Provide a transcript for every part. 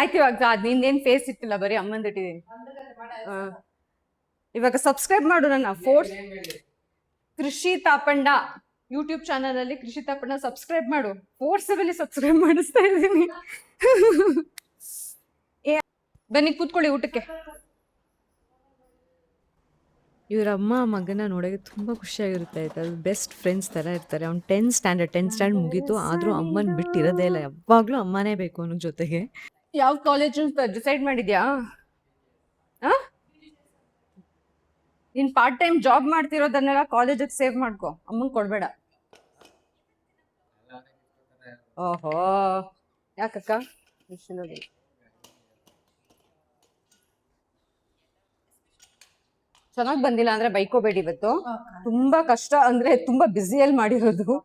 ಆಯ್ತು ಇವಾಗ ನಿಂದೇನ್ ಫೇಸ್ ಇಟ್ಟಿಲ್ಲ, ಬರೀ ಅಮ್ಮಂದು ಇಟ್ಟಿದ್ದೀನಿ. ಇವಾಗ ಸಬ್ಸ್ಕ್ರೈಬ್ ಮಾಡು ನನ್ನ ಕೃಷಿ ತಾಪಂಡ ಯೂಟ್ಯೂಬ್ ಚಾನಲ್ ಅಲ್ಲಿ. ಕೃಷಿ ತಾಪಂಡ ಸಬ್ಸ್ಕ್ರೈಬ್ ಮಾಡು, ಫೋರ್ಸಬಲಿ ಸಬ್ಸ್ಕ್ರೈಬ್ ಮಾಡಿಸ್ತಾ ಇದ್ದೀನಿ. ಬನ್ನಿ ಕೂತ್ಕೊಳ್ಳಿ ಊಟಕ್ಕೆ. ಇವ್ರ ಅಮ್ಮ ಮಗನ ನೋಡೋಕೆ ತುಂಬ ಖುಷಿಯಾಗಿರುತ್ತೆ ಆಯ್ತಾ. ಬೆಸ್ಟ್ ಫ್ರೆಂಡ್ಸ್ ಥರ ಇರ್ತಾರೆ. ಅವ್ನು 10th ಸ್ಟ್ಯಾಂಡರ್ಡ್ ಮುಗೀತು, ಆದರೂ ಅಮ್ಮನ ಬಿಟ್ಟಿರೋದೇ ಇಲ್ಲ. ಯಾವಾಗಲೂ ಅಮ್ಮನೇ ಬೇಕು ಅವನಿಗೆ ಜೊತೆಗೆ. ಯಾವ ಕಾಲೇಜು ಡಿಸೈಡ್ ಮಾಡಿದ್ಯಾ? ನೀನ್ ಪಾರ್ಟ್ ಟೈಮ್ ಜಾಬ್ ಮಾಡ್ತಿರೋದನ್ನೆಲ್ಲ ಕಾಲೇಜಿಗೆ ಸೇವ್ ಮಾಡ್ಕೊ, ಅಮ್ಮಂಗ್ ಕೊಡ್ಬೇಡ. ಓಹೋ, ಯಾಕಕ್ಕ? ಚೆನ್ನಾಗ್ ಬಂದಿಲ್ಲ ಅಂದ್ರೆ ಬೈಕೋಬೇಡಿ. ಇವತ್ತು ತುಂಬಾ ಕಷ್ಟ, ಅಂದ್ರೆ ತುಂಬಾ ಬ್ಯುಸಿಯಲ್ಲಿ ಮಾಡಿರೋದು.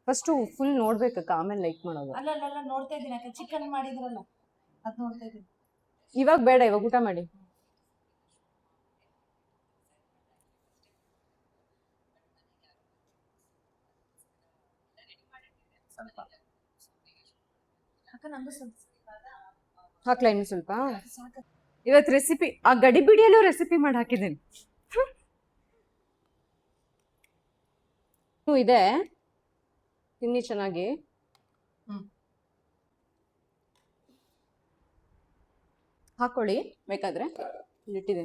ಫಸ್ಟ್ ಫುಲ್ ನೋಡ್ಬೇಕಕ್ಕ, ಆಮೇಲೆ ಲೈಕ್ ಮಾಡೋದು. ಅಲ್ಲ ನೋಡ್ತಾ ಇದ್ದೀನಿ ಅಕ್ಕ, ಚಿಕನ್ ಮಾಡಿದ್ರಲ್ಲ ಅದ್ ನೋಡ್ತಾ ಇದ್ದೀನಿ. ಇವಾಗ ಬೇಡ, ಇವಾಗ ಊಟ ಮಾಡಿ. ಹಾಕ್ಲಾ ಇನ್ನು ಸ್ವಲ್ಪ? ಇವತ್ತು ರೆಸಿಪಿ ಆ ಗಡಿ ಬಿಡಿಯಲ್ಲೂ ರೆಸಿಪಿ ಮಾಡಿ ಹಾಕಿದ್ದೀನಿ. ಇದೆ, ತಿನ್ನಿ ಚೆನ್ನಾಗಿ. ಹಾಕೊಳ್ಳಿ ಬೇಕಾದ್ರೆ, ಇಟ್ಟಿದೆ.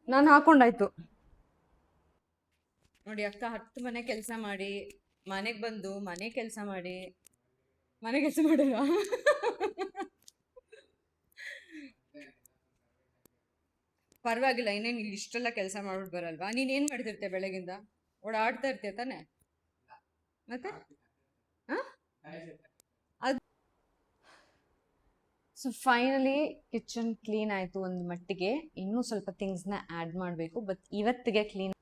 ನಾನು ಹಾಕೊಂಡಾಯ್ತು ನೋಡಿ ಅಕ್ಕ. 10 ಮನೆ ಕೆಲಸ ಮಾಡಿ, ಮನೆಗೆ ಬಂದು ಮನೆ ಕೆಲಸ ಮಾಡಿ, ಮನೆ ಕೆಲಸ ಮಾಡಲ್ಲ. ಪರವಾಗಿಲ್ಲ, ಇನ್ನೇನು ಇಷ್ಟೆಲ್ಲ ಕೆಲಸ ಮಾಡ್ಬಿಟ್ಟು ಬರಲ್ವಾ? ನೀನ್ ಏನ್ ಮಾಡ್ತಿರ್ತೀಯ ಬೆಳಗಿಂದ? ಓಡಾಡ್ತಾ ಇರ್ತೀಯ ತಾನೆ? ಮತ್ತೆ ಸೊ ಫೈನಲಿ ಕಿಚನ್ ಕ್ಲೀನ್ ಆಯ್ತು ಒಂದು ಮಟ್ಟಿಗೆ. ಇನ್ನೂ ಸ್ವಲ್ಪ ಥಿಂಗ್ಸ್ನ ಆ್ಯಡ್ ಮಾಡಬೇಕು, ಬಟ್ ಇವತ್ತಿಗೆ clean.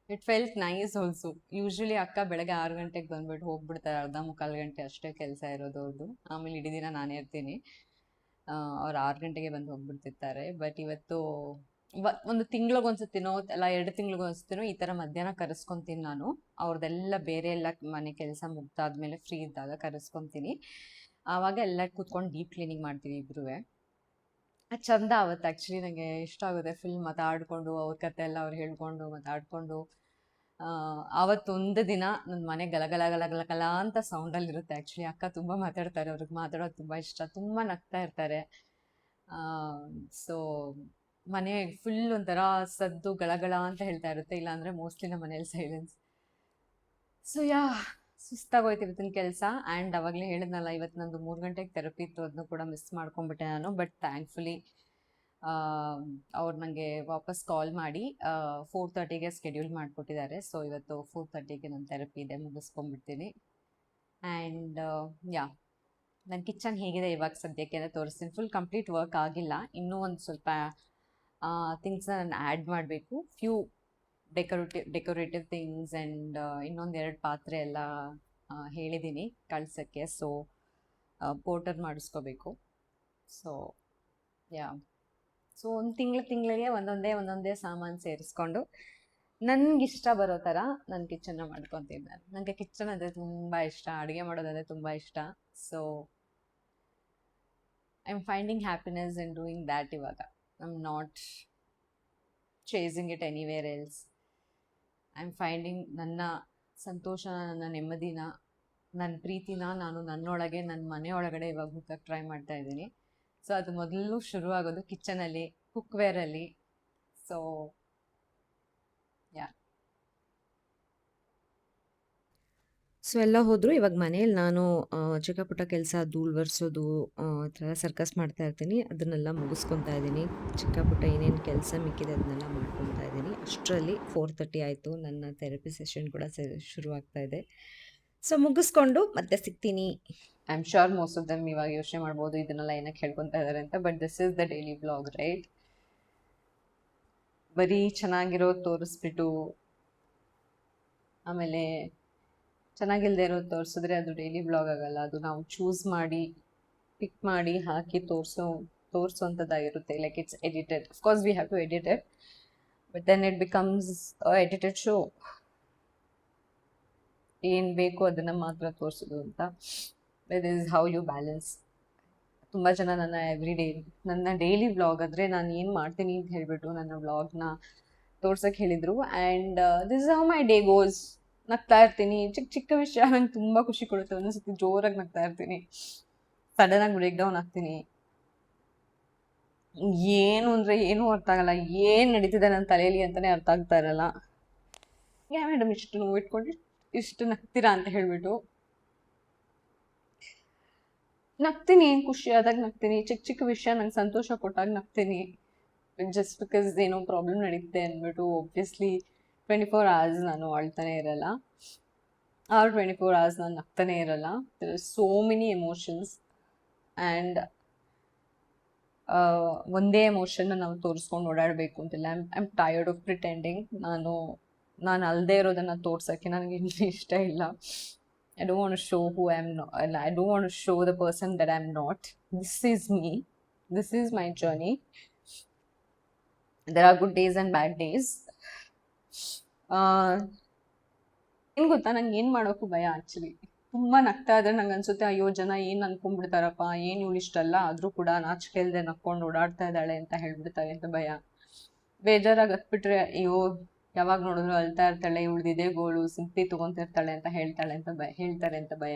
It felt nice also. Usually ಅಕ್ಕ ಬೆಳಗ್ಗೆ 6 ಗಂಟೆಗೆ ಬಂದ್ಬಿಟ್ಟು ಹೋಗ್ಬಿಡ್ತಾರೆ, ಅರ್ಧ ಮುಕ್ಕಾಲು ಗಂಟೆ ಅಷ್ಟೇ ಕೆಲಸ ಇರೋದು ಅವ್ರದ್ದು. ಆಮೇಲೆ ಇಡೀ ದಿನ ನಾನೇ ಇರ್ತೀನಿ. ಅವ್ರು 6 ಗಂಟೆಗೆ ಬಂದು ಹೋಗ್ಬಿಡ್ತಿರ್ತಾರೆ. ಬಟ್ ಇವತ್ತು ಒಂದು ತಿಂಗ್ಳಿಗೊಂದ್ಸತಿನೋ ಅಲ್ಲ 2 ತಿಂಗ್ಳಿಗೊಂದ್ಸತಿನೋ ಈ ಥರ ಮಧ್ಯಾಹ್ನ ಕರೆಸ್ಕೊತೀನಿ ನಾನು. ಅವ್ರದ್ದೆಲ್ಲ ಬೇರೆ ಎಲ್ಲ ಮನೆ ಕೆಲಸ ಮುಗ್ದಾದ್ಮೇಲೆ ಫ್ರೀ ಇದ್ದಾಗ ಕರೆಸ್ಕೊತೀನಿ. ಆವಾಗ ಎಲ್ಲ ಕೂತ್ಕೊಂಡು ಡೀಪ್ ಕ್ಲೀನಿಂಗ್ ಮಾಡ್ತೀವಿ ಇಬ್ರೂ. ಅದು ಚಂದ ಆವತ್ತು. ಆ್ಯಕ್ಚುಲಿ ನನಗೆ ಇಷ್ಟ ಆಗುತ್ತೆ. ಫುಲ್ ಮಾತಾಡಿಕೊಂಡು ಅವ್ರ ಕತೆ ಎಲ್ಲ ಅವ್ರು ಹೇಳ್ಕೊಂಡು ಮಾತಾಡಿಕೊಂಡು. ಆವತ್ತೊಂದು ದಿನ ನನ್ನ ಮನೆ ಗಲಗಲ ಗಲಗಲ ಅಂತ ಸೌಂಡಲ್ಲಿರುತ್ತೆ. ಆ್ಯಕ್ಚುಲಿ ಅಕ್ಕ ತುಂಬ ಮಾತಾಡ್ತಾರೆ, ಅವ್ರಿಗೆ ಮಾತಾಡೋದು ತುಂಬ ಇಷ್ಟ, ತುಂಬ ನಗ್ತಾ ಇರ್ತಾರೆ. ಸೊ ಮನೆ ಫುಲ್ ಒಂಥರ ಸದ್ದು ಗಳಗಳ ಅಂತ ಹೇಳ್ತಾ ಇರುತ್ತೆ, ಇಲ್ಲಾಂದರೆ ಮೋಸ್ಟ್ಲಿ ನಮ್ಮ ಮನೇಲಿ ಸೈಲೆನ್ಸ್. ಸೊ ಸುಸ್ತಾಗೋಯ್ತು ಇವತ್ತಿನ ಕೆಲಸ. ಆ್ಯಂಡ್ ಅವಾಗಲೇ ಹೇಳಿದ್ನಲ್ಲ, ಇವತ್ತು ನಂದು 3 ಗಂಟೆಗೆ ಥೆರಪಿ ಇತ್ತು, ಅದನ್ನು ಕೂಡ ಮಿಸ್ ಮಾಡ್ಕೊಂಡ್ಬಿಟ್ಟೆ ನಾನು. ಬಟ್ ಥ್ಯಾಂಕ್ಫುಲಿ ಅವ್ರು ನನಗೆ ವಾಪಸ್ ಕಾಲ್ ಮಾಡಿ 4:30ಗೆ ಸ್ಕೆಡ್ಯೂಲ್ ಮಾಡಿಕೊಟ್ಟಿದ್ದಾರೆ. ಸೊ ಇವತ್ತು 4:30ಗೆ ನನ್ನ ಥೆರಪಿ ಇದೆ, ಮುಗಿಸ್ಕೊಂಡ್ಬಿಡ್ತೀನಿ. ಆ್ಯಂಡ್ ನನ್ನ ಕಿಚನ್ ಹೇಗಿದೆ ಇವಾಗ ಸದ್ಯಕ್ಕೆ ಅಂತ ತೋರಿಸ್ತೀನಿ. ಫುಲ್ ಕಂಪ್ಲೀಟ್ ವರ್ಕ್ ಆಗಿಲ್ಲ, ಇನ್ನೂ ಒಂದು ಸ್ವಲ್ಪ ಥಿಂಗ್ಸ್ನ ನಾನು ಆ್ಯಡ್ ಮಾಡಬೇಕು. ಫ್ಯೂ ಡೆಕೋರೇಟಿವ್ ಥಿಂಗ್ಸ್ ಆ್ಯಂಡ್ ಇನ್ನೊಂದೆರಡು ಪಾತ್ರೆ ಎಲ್ಲ ಹೇಳಿದ್ದೀನಿ ಕಳ್ಸೋಕ್ಕೆ. ಸೊ ಪೋರ್ಟರ್ ಮಾಡಿಸ್ಕೋಬೇಕು. ಸೊ ಒಂದು ತಿಂಗಳಿಗೆ ಒಂದೊಂದೇ ಸಾಮಾನು ಸೇರಿಸ್ಕೊಂಡು ನನಗಿಷ್ಟ ಬರೋ ಥರ ನನ್ನ ಕಿಚನ್ನ ಮಾಡ್ಕೊತೀನಿ ನಾನು. ನನಗೆ ಕಿಚನ್ ಅಂದರೆ ತುಂಬ ಇಷ್ಟ, ಅಡುಗೆ ಮಾಡೋದಂದರೆ ತುಂಬ ಇಷ್ಟ. So I am finding happiness in doing that. ಇವಾಗ I am not chasing it anywhere else. I am finding ನನ್ನ ಸಂತೋಷನ, ನನ್ನ ನೆಮ್ಮದಿನ, ನನ್ನ ಪ್ರೀತಿನ ನಾನು ನನ್ನೊಳಗೆ, ನನ್ನ ಮನೆಯೊಳಗಡೆ ಇವಾಗ ಹುಡುಕಕ್ಕೆ ಟ್ರೈ ಮಾಡ್ತಾ ಇದ್ದೀನಿ. ಸೊ ಅದು ಮೊದಲು ಶುರುವಾಗೋದು ಕಿಚನಲ್ಲಿ, ಕುಕ್ವೇರಲ್ಲಿ. ಸೊ ಎಲ್ಲ ಹೋದರು. ಇವಾಗ ಮನೇಲಿ ನಾನು ಚಿಕ್ಕ ಪುಟ್ಟ ಕೆಲಸ, ಧೂಳು ಒರೆಸೋದು, ಈ ಥರ ಸರ್ಕಸ್ ಮಾಡ್ತಾ ಇರ್ತೀನಿ. ಅದನ್ನೆಲ್ಲ ಮುಗಿಸ್ಕೊತಾ ಇದ್ದೀನಿ. ಚಿಕ್ಕ ಪುಟ್ಟ ಏನೇನು ಕೆಲಸ ಮಿಕ್ಕಿದೆ ಅದನ್ನೆಲ್ಲ ಮಾಡ್ಕೊತಾ ಇದ್ದೀನಿ. ಅಷ್ಟರಲ್ಲಿ 4:30 ಆಯಿತು. ನನ್ನ ಥೆರಪಿ ಸೆಷನ್ ಕೂಡ ಶುರುವಾಗ್ತಾ ಇದೆ. ಸೊ ಮುಗಿಸ್ಕೊಂಡು ಮತ್ತೆ ಸಿಗ್ತೀನಿ. I am sure most of them ಇವಾಗ ಯೋಚನೆ ಮಾಡ್ಬೋದು ಇದನ್ನೆಲ್ಲ ಏನಕ್ಕೆ ಹೇಳ್ಕೊತಾ ಇದ್ದಾರೆ ಅಂತ. But this is the daily blog, right? ಬರೀ ಚೆನ್ನಾಗಿರೋದು ತೋರಿಸ್ಬಿಟ್ಟು ಆಮೇಲೆ ಚೆನ್ನಾಗಿಲ್ಲದೆ ಇರೋದು ತೋರಿಸಿದ್ರೆ ಅದು ಡೈಲಿ ಬ್ಲಾಗ್ ಆಗಲ್ಲ. ಅದು ನಾವು ಚೂಸ್ ಮಾಡಿ ಪಿಕ್ ಮಾಡಿ ಹಾಕಿ ತೋರಿಸೋಂಥದ್ದಾಗಿರುತ್ತೆ. Like it's edited. Of course we have to edit it, but then it becomes edited show. ಏನು ಬೇಕೋ ಅದನ್ನು ಮಾತ್ರ ತೋರಿಸೋದು ಅಂತ. It is how you balance. ತುಂಬ ಜನ ನನ್ನ ಎವ್ರಿ ಡೇ ನನ್ನ ಡೈಲಿ ವ್ಲಾಗ್ ಅಂದರೆ ನಾನು ಏನು ಮಾಡ್ತೀನಿ ಅಂತ ಹೇಳಿಬಿಟ್ಟು ನನ್ನ ವ್ಲಾಗ್ನ ತೋರ್ಸೋಕ್ಕೆ ಹೇಳಿದರು. And this is how my day goes. ನಗ್ತಾ ಇರ್ತೀನಿ, ಚಿಕ್ಕ ಚಿಕ್ಕ ವಿಷಯ ನಂಗೆ ತುಂಬ ಖುಷಿ ಕೊಡುತ್ತೆ. ಒಂದೊಂದ್ಸತಿ ಜೋರಾಗಿ ನಗ್ತಾ ಇರ್ತೀನಿ, ಸಡನ್ನಾಗಿ ಬ್ರೇಕ್ ಡೌನ್ ಆಗ್ತೀನಿ. ಏನು ಅಂದರೆ ಏನೂ ಅರ್ಥ ಆಗಲ್ಲ, ಏನು ನಡೀತಿದೆ ನನ್ನ ತಲೆಯಲ್ಲಿ ಅಂತಲೇ ಅರ್ಥ ಆಗ್ತಾ ಇರಲ್ಲ. ಯಾ ಮೇಡಮ್ ಇಷ್ಟು ನೋವು ಇಟ್ಕೊಂಡು ಇಷ್ಟು ನಗ್ತೀರಾ ಅಂತ ಹೇಳಿಬಿಟ್ಟು ನಗ್ತೀನಿ. ಖುಷಿ ಆದಾಗ ನಗ್ತೀನಿ, ಚಿಕ್ಕ ಚಿಕ್ಕ ವಿಷಯ ನಂಗೆ ಸಂತೋಷ ಕೊಟ್ಟಾಗ ನಗ್ತೀನಿ. ಜಸ್ಟ್ ಬಿಕಾಸ್ ಏನೋ ಪ್ರಾಬ್ಲಮ್ ನಡೀತೆ ಅಂದ್ಬಿಟ್ಟು ಒಬ್ವಿಯಸ್ಲಿ 24 hours ನಾನು ಅಳ್ತಾನೆ ಇರಲ್ಲ, ಆರ್ 24 hours ನಾನು ನಗ್ತಾನೆ ಇರಲ್ಲ. There are so many emotions and ಒಂದೇ ಎಮೋಷನ್ನ ನಾವು ತೋರಿಸ್ಕೊಂಡು ಓಡಾಡಬೇಕು ಅಂತಿಲ್ಲ. I'm tired of pretending. ನಾನು ಅಲ್ಲದೆ ಇರೋದನ್ನು ತೋರ್ಸೋಕ್ಕೆ ನನಗೆ ಇಷ್ಟ ಇಲ್ಲ. I don't want to show who I am not, and I don't want to show the person that I'm not. This is me. This is my journey. There are good days and bad days. ಏನು ಗೊತ್ತಾ, ನಂಗೆ ಏನು ಮಾಡೋಕ್ಕೂ ಭಯ actually. ತುಂಬ ನಗ್ತಾ ಇದ್ರೆ ನಂಗೆ ಅನ್ಸುತ್ತೆ, ಅಯ್ಯೋ ಜನ ಏನು ಅನ್ಕೊಂಡ್ಬಿಡ್ತಾರಪ್ಪ, ಏನು ಇವಳು ಇಷ್ಟಲ್ಲ ಆದರೂ ಕೂಡ ನಾಚಿಕೆ ಇಲ್ಲದೆ ನಕ್ಕೊಂಡು ಓಡಾಡ್ತಾ ಇದ್ದಾಳೆ ಅಂತ ಹೇಳ್ಬಿಡ್ತಾರೆ ಅಂತ ಭಯ. ಬೇಜಾರಾಗಿ ಹತ್ಬಿಟ್ರೆ ಅಯ್ಯೋ ಯಾವಾಗ ನೋಡಿದ್ರು ಅಳ್ತಾ ಇರ್ತಾಳೆ, ಇವಳ್ದು ಇದೇ ಗೋಳು, ಸಿಂಪಿ ತೊಗೊತಿರ್ತಾಳೆ ಅಂತ ಹೇಳ್ತಾರೆ ಅಂತ ಭಯ.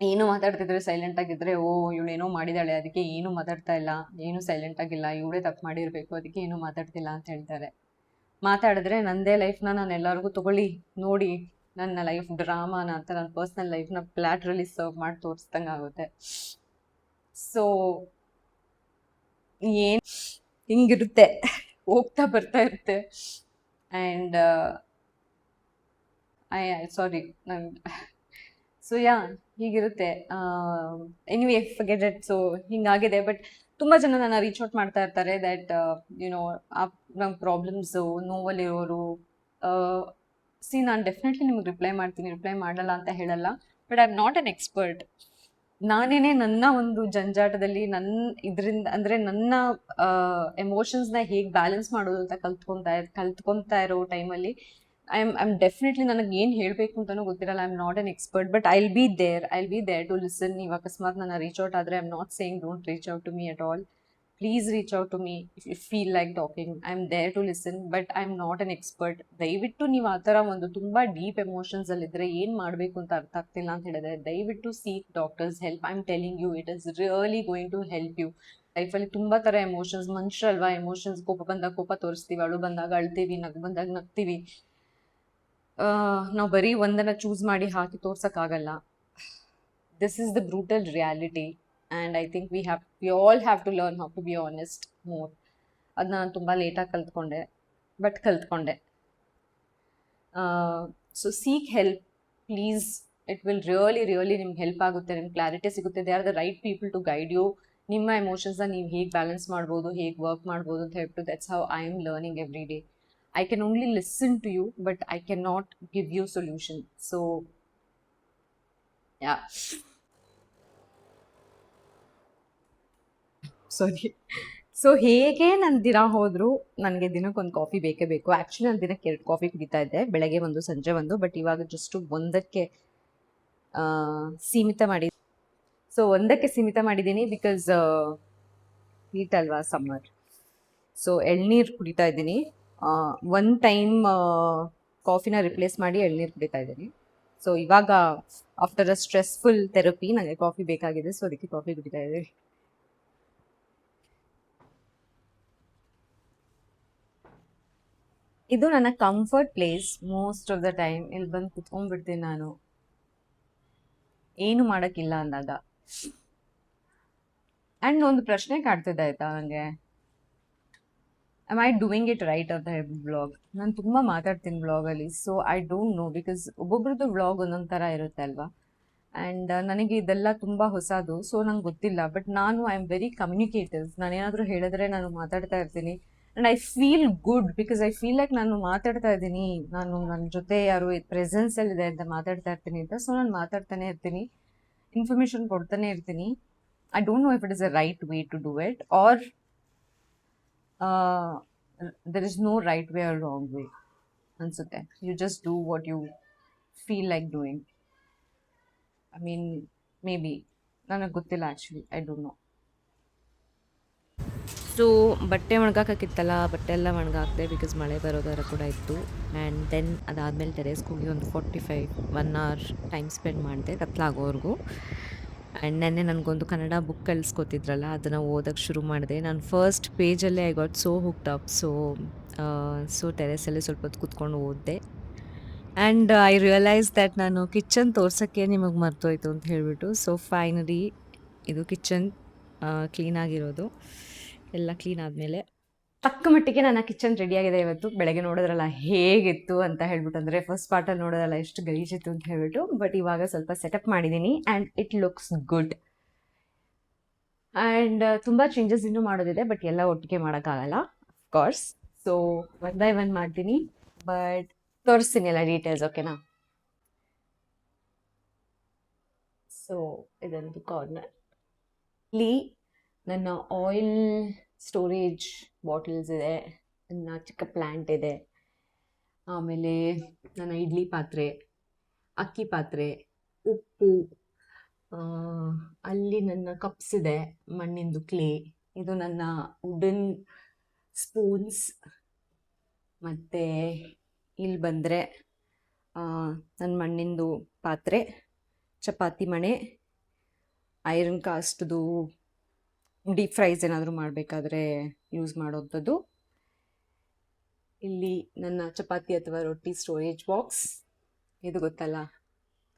ಏನು ಮಾತಾಡ್ತಿದ್ರೆ ಸೈಲೆಂಟ್ ಆಗಿದ್ರೆ, ಓ ಇವಳೇನೋ ಮಾಡಿದಾಳೆ ಅದಕ್ಕೆ ಏನು ಮಾತಾಡ್ತಾ ಇಲ್ಲ, ಏನು ಸೈಲೆಂಟ್ ಆಗಿಲ್ಲ, ಇವಳೇ ತಪ್ಪು ಮಾಡಿರಬೇಕು ಅದಕ್ಕೆ ಏನು ಮಾತಾಡ್ತಿಲ್ಲ ಅಂತ ಹೇಳ್ತಾರೆ. ಮಾತಾಡಿದ್ರೆ ನನ್ನದೇ ಲೈಫ್ನ ನಾನು ಎಲ್ಲರಿಗೂ ತಗೊಳ್ಳಿ ನೋಡಿ, ನನ್ನ ಲೈಫ್ ಡ್ರಾಮಾನ ಅಂತ ನನ್ನ ಪರ್ಸ್ನಲ್ ಲೈಫ್ನ ಪ್ಲ್ಯಾಟ್ರಲ್ಲಿ ಸರ್ವ್ ಮಾಡಿ ತೋರಿಸ್ದಂಗೆ ಆಗುತ್ತೆ. ಸೊ ಏನು ಹಿಂಗಿರುತ್ತೆ, ಹೋಗ್ತಾ ಬರ್ತಾ ಇರುತ್ತೆ. ಆ್ಯಂಡ್ ಸಾರಿ ಸೊ ಯಾ ಹೀಗಿರುತ್ತೆ. Anyway forget it. ಸೊ ಹಿಂಗಾಗಿದೆ. ಬಟ್ ತುಂಬ ಜನ ನನ್ನ ರೀಚ್ ಔಟ್ ಮಾಡ್ತಾ ಇರ್ತಾರೆ ದ್ಯಾಟ್ ಯುನೋ ನಂಗೆ ಪ್ರಾಬ್ಲಮ್ಸು ನೋವಲ್ಲಿರೋರು. ನಾನು ಡೆಫಿನೆಟ್ಲಿ ನಿಮ್ಗೆ ರಿಪ್ಲೈ ಮಾಡ್ತೀನಿ, ರಿಪ್ಲೈ ಮಾಡಲ್ಲ ಅಂತ ಹೇಳಲ್ಲ. But I am not an expert. ನಾನೇನೆ ನನ್ನ ಒಂದು ಜಂಜಾಟದಲ್ಲಿ ಇದರಿಂದ ಅಂದರೆ ನನ್ನ ಎಮೋಷನ್ಸ್ನ ಹೇಗೆ ಬ್ಯಾಲೆನ್ಸ್ ಮಾಡೋದು ಅಂತ ಕಲ್ತ್ಕೊತಾ ಇರೋ ಟೈಮಲ್ಲಿ ಐಮ್ ಡೆಫಿನೆಟ್ಲಿ ನನಗೆ ಏನು ಹೇಳಬೇಕು ಅಂತಲೂ ಗೊತ್ತಿರಲ್ಲ. I am not an expert, but I will be there to listen. ನೀವು ಅಕಸ್ಮಾತ್ ನನ್ನ ರೀಚ್ ಔಟ್ ಆದರೆ I am not saying don't reach out to me at all. Please reach out to me if you feel like talking. I am there to listen, but I am not an expert. ದಯವಿಟ್ಟು ನೀವು ಆ ಥರ ಒಂದು ತುಂಬ deep ಎಮೋಷನ್ಸಲ್ಲಿದ್ದರೆ, ಏನು ಮಾಡಬೇಕು ಅಂತ ಅರ್ಥ ಆಗ್ತಿಲ್ಲ ಅಂತ ಹೇಳಿದ್ರೆ, ದಯವಿಟ್ಟು seek doctor's help. I am telling you, it is really going to help you. ಲೈಫಲ್ಲಿ ತುಂಬ ಥರ ಎಮೋಷನ್ಸ್, ಮನುಷ್ಯರಲ್ವಾ, ಎಮೋಷನ್ಸ್ ಕೋಪ ಬಂದಾಗ ಕೋಪ ತೋರಿಸ್ತೀವಿ, ಅಳು ಬಂದಾಗ ಅಳ್ತೀವಿ, ನಗು ಬಂದಾಗ ನಗ್ತೀವಿ. ನಾವು ಬರೀ ಒಂದನ್ನು ಚೂಸ್ ಮಾಡಿ ಹಾಕಿ ತೋರ್ಸೋಕ್ಕಾಗಲ್ಲ. This is the brutal reality. And I think we all have to learn how to be honest more. ಅದನ್ನ ನಾನು ತುಂಬ ಲೇಟಾಗಿ ಕಲ್ತ್ಕೊಂಡೆ. So seek help please. It will really ನಿಮ್ಗೆ ಹೆಲ್ಪ್ ಆಗುತ್ತೆ, ನಿಮ್ಗೆ ಕ್ಲಾರಿಟಿ ಸಿಗುತ್ತೆ. They are the right people to guide you. ನಿಮ್ಮ ಎಮೋಷನ್ಸ್ನ ನೀವು ಹೇಗೆ ಬ್ಯಾಲೆನ್ಸ್ ಮಾಡ್ಬೋದು, ಹೇಗೆ ವರ್ಕ್ ಮಾಡ್ಬೋದು ಅಂತ ಹೇಳ್ಬಿಟ್ಟು that's how I am learning every day. I can only listen to you, but I cannot give you solution. So, yeah. Sorry. So ಹೇಗೆ ನನ್ನ ದಿನ ಹೋದರೂ ನನಗೆ ದಿನಕ್ಕೊಂದು ಕಾಫಿ ಬೇಕೇ ಬೇಕು. ಆ್ಯಕ್ಚುಲಿ ನಾನು ದಿನಕ್ಕೆ 2 ಕಾಫಿ ಕುಡಿತಾ ಇದ್ದೆ, ಬೆಳಗ್ಗೆ ಒಂದು ಸಂಜೆ ಒಂದು. ಬಟ್ ಇವಾಗ ಜಸ್ಟು ಒಂದಕ್ಕೆ ಸೀಮಿತ ಮಾಡಿದ್ದೀನಿ ಬಿಕಾಸ್ ಹೀಟ್ ಅಲ್ವಾ, ಸಮ್ಮರ್. ಸೊ ಎಳ್ನೀರು ಕುಡಿತಾ ಇದ್ದೀನಿ. ಒನ್ ಟೈಮ್ ಕಾಫಿನ ರಿಪ್ಲೇಸ್ ಮಾಡಿ ಎಳ್ನೀರು ಕುಡಿತಾ ಇದ್ದೀನಿ. ಸೊ ಇವಾಗ ಆಫ್ಟರ್ ಅ ಸ್ಟ್ರೆಸ್ಫುಲ್ ಥೆರಪಿ ನನಗೆ ಕಾಫಿ ಬೇಕಾಗಿದೆ, ಸೊ ಅದಕ್ಕೆ ಕಾಫಿ ಕುಡಿತಾ ಇದ್ದೀನಿ. ಇದು ನನ್ನ comfort place. Most of the time ಇಲ್ಲಿ ಬಂದು ಕುತ್ಕೊಂಡ್ಬಿಡ್ತೀನಿ ನಾನು, ಏನು ಮಾಡೋಕ್ಕಿಲ್ಲ ಅಂದಾಗ. ಆ್ಯಂಡ್ ಒಂದು ಪ್ರಶ್ನೆ ಕಾಡ್ತಿದ್ದೆ ಆಯಿತಾ ನನಗೆ, am I doing it right ಅಂತ ಹೇಳಿ ವ್ಲಾಗ್. ನಾನು ತುಂಬ ಮಾತಾಡ್ತೀನಿ ವ್ಲಾಗಲ್ಲಿ. So I don't know, because ಒಬ್ಬೊಬ್ರದ್ದು ವ್ಲಾಗ್ ಒಂದೊಂದು ಥರ ಇರುತ್ತೆ ಅಲ್ವಾ. ಆ್ಯಂಡ್ ನನಗೆ ಇದೆಲ್ಲ ತುಂಬ ಹೊಸದು, ಸೊ ನಂಗೆ ಗೊತ್ತಿಲ್ಲ. But I am very communicative. ನಾನೇನಾದರೂ ಹೇಳಿದ್ರೆ ನಾನು ಮಾತಾಡ್ತಾ ಇರ್ತೀನಿ. And I feel good because I feel like ನಾನು ಮಾತಾಡ್ತಾ ಇದ್ದೀನಿ, ನಾನು ನನ್ನ ಜೊತೆ ಯಾರು ಪ್ರೆಸೆನ್ಸಲ್ಲಿದೆ ಅಂತ ಮಾತಾಡ್ತಾ ಇರ್ತೀನಿ ಅಂತ. ಸೊ ನಾನು ಮಾತಾಡ್ತಾನೆ ಇರ್ತೀನಿ, ಇನ್ಫಾರ್ಮೇಷನ್ ಕೊಡ್ತಾನೆ ಇರ್ತೀನಿ. I don't know if it is a right way to do it or there is no right way or wrong way ಅನ್ಸುತ್ತೆ. You just do what you feel like doing. I mean may be, ನನಗೆ ಗೊತ್ತಿಲ್ಲ actually, I don't no. So ಬಟ್ಟೆ ಒಣಗಾಕಿತ್ತಲ್ಲ, ಬಟ್ಟೆ ಎಲ್ಲ ಒಣಗಾಕಿದೆ because ಮಳೆ ಬರೋದರ ಕೂಡ ಇತ್ತು. And then ಅದಾದಮೇಲೆ ಟೆರೇಸ್ಗೆ ಹೋಗಿ ಒಂದು 1 ಅವರ್ ಟೈಮ್ ಸ್ಪೆಂಡ್ ಮಾಡಿದೆ ಕತ್ಲಾಗೋವರೆಗೂ. ಆ್ಯಂಡ್ ನೆನ್ನೆ ನನಗೊಂದು ಕನ್ನಡ ಬುಕ್ ಕಳಿಸ್ಕೊತಿದ್ರಲ್ಲ, ಅದನ್ನು ಓದೋಕ್ಕೆ ಶುರು ಮಾಡಿದೆ. ನಾನು ಫಸ್ಟ್ ಪೇಜಲ್ಲೇ I got so hooked up. So ಟೆರೇಸಲ್ಲಿ ಸ್ವಲ್ಪ ಹೊತ್ತು ಕೂತ್ಕೊಂಡು ಓದಿದೆ. ಆ್ಯಂಡ್ ಐ ರಿಯಲೈಸ್ ದ್ಯಾಟ್ ನಾನು ಕಿಚನ್ ತೋರ್ಸೋಕ್ಕೆ ನಿಮಗೆ ಮರ್ತೋಯ್ತು ಅಂತ ಹೇಳಿಬಿಟ್ಟು. ಸೊ ಫೈನಲಿ ಇದು ಕಿಚನ್ ಕ್ಲೀನಾಗಿರೋದು. ಎಲ್ಲ ಕ್ಲೀನ್ ಆದಮೇಲೆ ತಕ್ಕ ಮಟ್ಟಿಗೆ ನನ್ನ ಕಿಚನ್ ರೆಡಿಯಾಗಿದೆ ಇವತ್ತು. ಬೆಳಗ್ಗೆ ನೋಡೋದ್ರಲ್ಲ ಹೇಗಿತ್ತು ಅಂತ ಹೇಳ್ಬಿಟ್ಟು, ಅಂದರೆ ಫಸ್ಟ್ ಪಾರ್ಟಲ್ಲಿ ನೋಡೋದಲ್ಲ ಎಷ್ಟು ಗಲೀಜಿತ್ತು ಅಂತ ಹೇಳ್ಬಿಟ್ಟು. ಬಟ್ ಇವಾಗ ಸ್ವಲ್ಪ ಸೆಟಪ್ ಮಾಡಿದ್ದೀನಿ and it looks good. And ತುಂಬ ಚೇಂಜಸ್ ಇನ್ನೂ ಮಾಡೋದಿದೆ, ಬಟ್ ಎಲ್ಲ ಒಟ್ಟಿಗೆ ಮಾಡೋಕ್ಕಾಗಲ್ಲ of course. So one by one ಮಾಡ್ತೀನಿ, ಬಟ್ ತೋರಿಸ್ತೀನಿ ಎಲ್ಲ ಡೀಟೇಲ್ಸ್, ಓಕೆನಾ? ಸೊ ಇದೊಂದು ಕಾರ್ನರ್. ಇಲ್ಲಿ ನನ್ನ ಆಯಿಲ್ ಸ್ಟೋರೇಜ್ ಬಾಟಲ್ಸ್ ಇದೆ, ನನ್ನ ಚಿಕ್ಕ ಪ್ಲ್ಯಾಂಟ್ ಇದೆ, ಆಮೇಲೆ ನನ್ನ ಇಡ್ಲಿ ಪಾತ್ರೆ, ಅಕ್ಕಿ ಪಾತ್ರೆ, ಉಪ್ಪು, ಅಲ್ಲಿ ನನ್ನ ಕಪ್ಸ್ ಇದೆ, ಮಣ್ಣಿಂದು ಕ್ಲೇ, ಇದು ನನ್ನ ವುಡನ್ ಸ್ಪೂನ್ಸ್, ಮತ್ತು ಇಲ್ಲಿ ಬಂದರೆ ನನ್ನ ಮಣ್ಣಿಂದು ಪಾತ್ರೆ, ಚಪಾತಿ ಮಣೆ, ಐರನ್ ಕಾಸ್ಟ್ದು ಡೀಪ್ ಫ್ರೈಸ್ ಏನಾದರೂ ಮಾಡಬೇಕಾದ್ರೆ ಯೂಸ್ ಮಾಡೋಂಥದ್ದು. ಇಲ್ಲಿ ನನ್ನ ಚಪಾತಿ ಅಥವಾ ರೊಟ್ಟಿ ಸ್ಟೋರೇಜ್ ಬಾಕ್ಸ್, ಇದು ಗೊತ್ತಲ್ಲ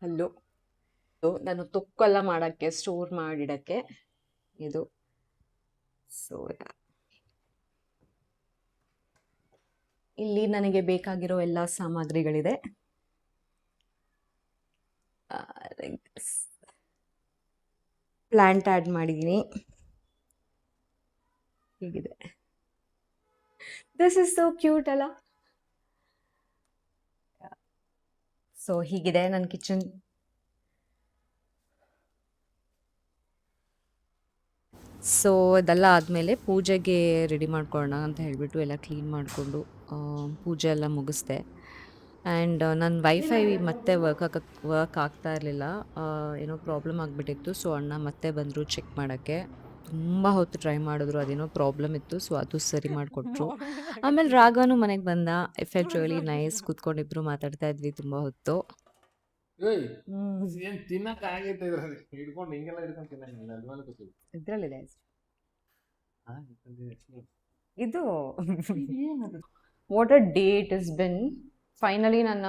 ಕಲ್ಲು, ನಾನು ತೊಕ್ಕೆಲ್ಲ ಮಾಡೋಕ್ಕೆ ಸ್ಟೋರ್ ಮಾಡಿಡೋಕ್ಕೆ ಇದು. ಸೊ ಇಲ್ಲಿ ನನಗೆ ಬೇಕಾಗಿರೋ ಎಲ್ಲ ಸಾಮಗ್ರಿಗಳಿದೆ. ಪ್ಲ್ಯಾಂಟ್ ಆ್ಯಡ್ ಮಾಡಿದ್ದೀನಿ, ಹೀಗಿದೆ. ದಿಸ್ ಇಸ್ ಸೋ ಕ್ಯೂಟ್ ಅಲ್ಲ? ಸೊ ಹೀಗಿದೆ ನನ್ನ ಕಿಚನ್. ಸೊ ಇದೆಲ್ಲ ಆದಮೇಲೆ ಪೂಜೆಗೆ ರೆಡಿ ಮಾಡ್ಕೊಳ್ಳೋಣ ಅಂತ ಹೇಳಿಬಿಟ್ಟು ಎಲ್ಲ ಕ್ಲೀನ್ ಮಾಡಿಕೊಂಡು ಪೂಜೆ ಎಲ್ಲ ಮುಗಿಸ್ದೆ. ಆ್ಯಂಡ್ ನನ್ನ ವೈಫೈ ಮತ್ತೆ ವರ್ಕ್ ಆಗ್ತಾ ಇರಲಿಲ್ಲ, ಏನೋ ಪ್ರಾಬ್ಲಮ್ ಆಗಿಬಿಟ್ಟಿತ್ತು. ಸೊ ಅಣ್ಣ ಮತ್ತೆ ಬಂದರು ಚೆಕ್ ಮಾಡೋಕ್ಕೆ. ತುಂಬ ಹೊತ್ತು ಟ್ರೈ ಮಾಡಿದ್ರು, ಅದೇನೋ ಪ್ರಾಬ್ಲಮ್ ಇತ್ತು. ಸೊ ಅದು ಸರಿ ಮಾಡಿಕೊಟ್ರು. ಆಮೇಲೆ ರಾಘವನು ಮನೆಗೆ ಬಂದ. I felt really nice. ಕೂತ್ಕೊಂಡಿಬ್ರು ಮಾತಾಡ್ತಾ ಇದ್ವಿ ತುಂಬ ಹೊತ್ತು. ಏನ್ ತಿನ್ನಕ್ ಆಗೈತೆ ಇದ್ರಲ್ಲಿ ಹಿಡ್ಕೊಂಡು ಹಿಂಗೆಲ್ಲ ಹಿಡ್ಕೊಂಡು ತಿನ್ನಂಗಿಲ್ಲ, ಅದ್ಮೇಲೆ ಗೊತ್ತಿಲ್ಲ. ಇದರಲ್ಲಿದೆ ಹಾ, ಯಾಕಂದ್ರೆ ಇದು. What a day it is been. Finally ನನ್ನ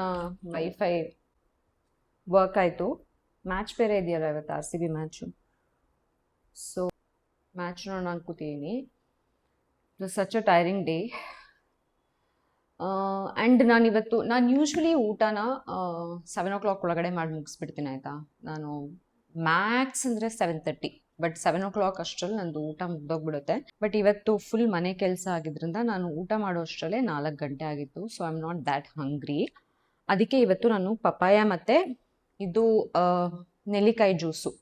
ವೈಫೈ ವರ್ಕ್ ಆಯಿತು. ಮ್ಯಾಚ್ ಬೇರೆ ಇದೆಯಲ್ಲ ಇವತ್ತು, RCB ಮ್ಯಾಚು. ಸೊ ಮ್ಯಾಚ್ ನೋಡೋಣ ಅನ್ಕೋತೀನಿ. It was such a tiring day. And ನಾನು ಯೂಶ್ವಲಿ ಊಟನ 7 o'clock ಒಳಗಡೆ ಮಾಡಿ ಮುಗಿಸ್ಬಿಡ್ತೀನಿ, ಆಯಿತಾ? ನಾನು ಮ್ಯಾಕ್ಸ್ ಅಂದರೆ 7:30, ಬಟ್ 7 o'clock ಅಷ್ಟರಲ್ಲಿ ನಂದು ಊಟ ಮುಗ್ದೋಗ್ಬಿಡುತ್ತೆ. ಬಟ್ ಇವತ್ತು ಫುಲ್ ಮನೆ ಕೆಲಸ ಆಗಿದ್ದರಿಂದ ನಾನು ಊಟ ಮಾಡೋ ಅಷ್ಟರಲ್ಲೇ 4 ಗಂಟೆ ಆಗಿತ್ತು. So I am not that hungry. ಅದಕ್ಕೆ ಇವತ್ತು ನಾನು ಪಪಾಯ ಮತ್ತು ಇದು ನೆಲ್ಲಿಕಾಯಿ ಜ್ಯೂಸು.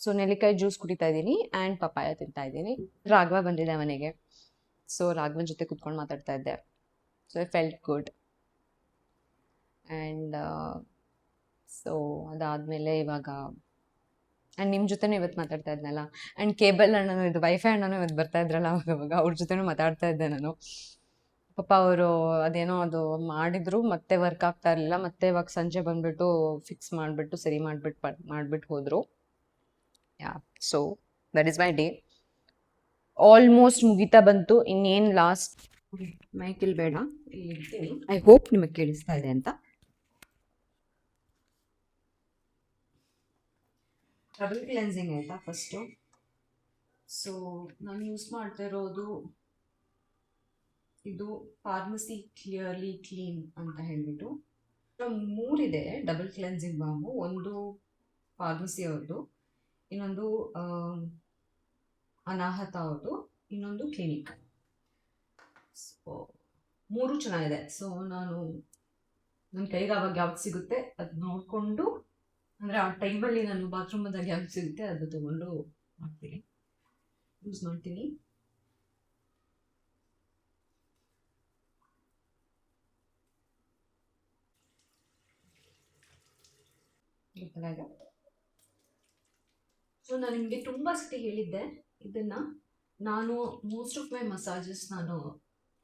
ಸೊ ನೆಲ್ಲಿಕಾಯಿ ಜ್ಯೂಸ್ ಕುಡಿತಾ ಇದ್ದೀನಿ ಆ್ಯಂಡ್ ಪಪಾಯ ತಿಂತಾ ಇದ್ದೀನಿ. ರಾಘವ ಬಂದಿದೆ ಮನೆಗೆ, ಸೊ ರಾಘವನ ಜೊತೆ ಕುತ್ಕೊಂಡು ಮಾತಾಡ್ತಾ ಇದ್ದೆ. So I felt good. And so ಅದಾದಮೇಲೆ ಇವಾಗ ಆ್ಯಂಡ್ ನಿಮ್ಮ ಜೊತೆನೂ ಇವತ್ತು ಮಾತಾಡ್ತಾ ಇದ್ನಲ್ಲ. ಆ್ಯಂಡ್ ಕೇಬಲ್ ಅಣ್ಣನೂ, ಇದು ವೈಫೈ ಅಣ್ಣನೂ ಇವತ್ತು ಬರ್ತಾ ಇದ್ರಲ್ಲ ಅವಾಗ ಅವ್ರ ಜೊತೆನೂ ಮಾತಾಡ್ತಾ ಇದ್ದೆ ನಾನು. ಪಾಪ ಅವರು ಅದೇನೋ ಅದು ಮಾಡಿದ್ರು, ಮತ್ತೆ ವರ್ಕ್ ಆಗ್ತಾ ಇರಲಿಲ್ಲ. ಮತ್ತೆ ಇವಾಗ ಸಂಜೆ ಬಂದುಬಿಟ್ಟು ಫಿಕ್ಸ್ ಮಾಡಿಬಿಟ್ಟು ಸರಿ ಮಾಡಿಬಿಟ್ಟು ಹೋದರು. Yeah, so that is my day. Almost ಮುಗಿತಾ ಬಂತು. ಇನ್ನೇನು ಲಾಸ್ಟ್ ಮೈಕಿಲ್ ಬೇಡ, ಐ ಹೋಪ್ ನಿಮಗೆ ಕೇಳಿಸ್ತಾ ಇದೆ ಅಂತ. ಡಬಲ್ ಕ್ಲೆನ್ಸಿಂಗ್ ಆಯಿತಾ ಫಸ್ಟು. ಸೊ ನಾನು ಯೂಸ್ ಮಾಡ್ತಾ ಇರೋದು ಇದು ಫಾರ್ಮಸಿ ಕ್ಲಿಯರ್ಲಿ ಕ್ಲೀನ್ ಅಂತ ಹೇಳಿಬಿಟ್ಟು. 3 ಇದೆ ಡಬಲ್ ಕ್ಲೆನ್ಸಿಂಗ್ ಬಾಂಬು. ಒಂದು ಫಾರ್ಮಸಿ ಅವ್ರದ್ದು, ಇನ್ನೊಂದು ಅನಾಹತ ಅವ್ರದ್ದು, ಇನ್ನೊಂದು ಕ್ಲಿನಿಕ್. ಸೊ 3 ಚೆನ್ನಾಗಿದೆ. ಸೊ ನಾನು ನನ್ನ ಕೈಗೆ ಅವಾಗ ಯಾವ್ದು ಸಿಗುತ್ತೆ ಅದು ನೋಡಿಕೊಂಡು, ಅಂದರೆ ಆ ಟೈಮಲ್ಲಿ ನಾನು ಬಾತ್ರೂಮ್ ಬಂದಾಗ ಯಾವ್ದು ಸಿಗುತ್ತೆ ಅದು ತೊಗೊಂಡು ಯೂಸ್ ಮಾಡ್ತೀನಿ. ಸೊ ನಾನು ನಿಮಗೆ ತುಂಬ ಸತಿ ಹೇಳಿದ್ದೆ ಇದನ್ನು. ನಾನು ಮೋಸ್ಟ್ ಆಫ್ ಮೈ ಮಸಾಜಸ್ ನಾನು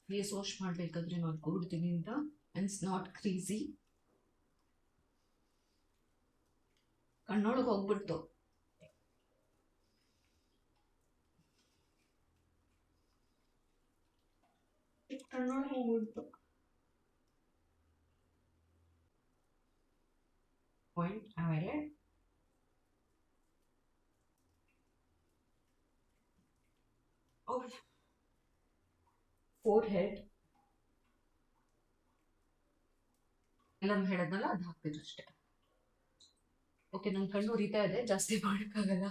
ಫೇಸ್ ವಾಶ್ ಮಾಡಬೇಕಾದ್ರೆ ಮಾಡ್ಕೊಬಿಡ್ತೀನಿ ಅಂತ. And it's not greasy. ಕಣ್ಣೊಳಗೆ ಹೋಗ್ಬಿಡ್ತು. ಕಣ್ಣೊಳಗೆ ಹೋಗ್ಬಿಡ್ತು. ಪಾಯಿಂಟ್ ಆಮೇಲೆ ಫೋರ್ ಹೆಡ್ ಎಲ್ಲ ಹೇಳಿದ್ನಲ್ಲ ಅದು ಹಾಕ್ತಿದ್ರು ಅಷ್ಟೇ. ಓಕೆ, ನನ್ನ ಕಣ್ಣು ಉರಿತಾ ಇದೆ, ಜಾಸ್ತಿ ಮಾಡೋಕ್ಕಾಗಲ್ಲ.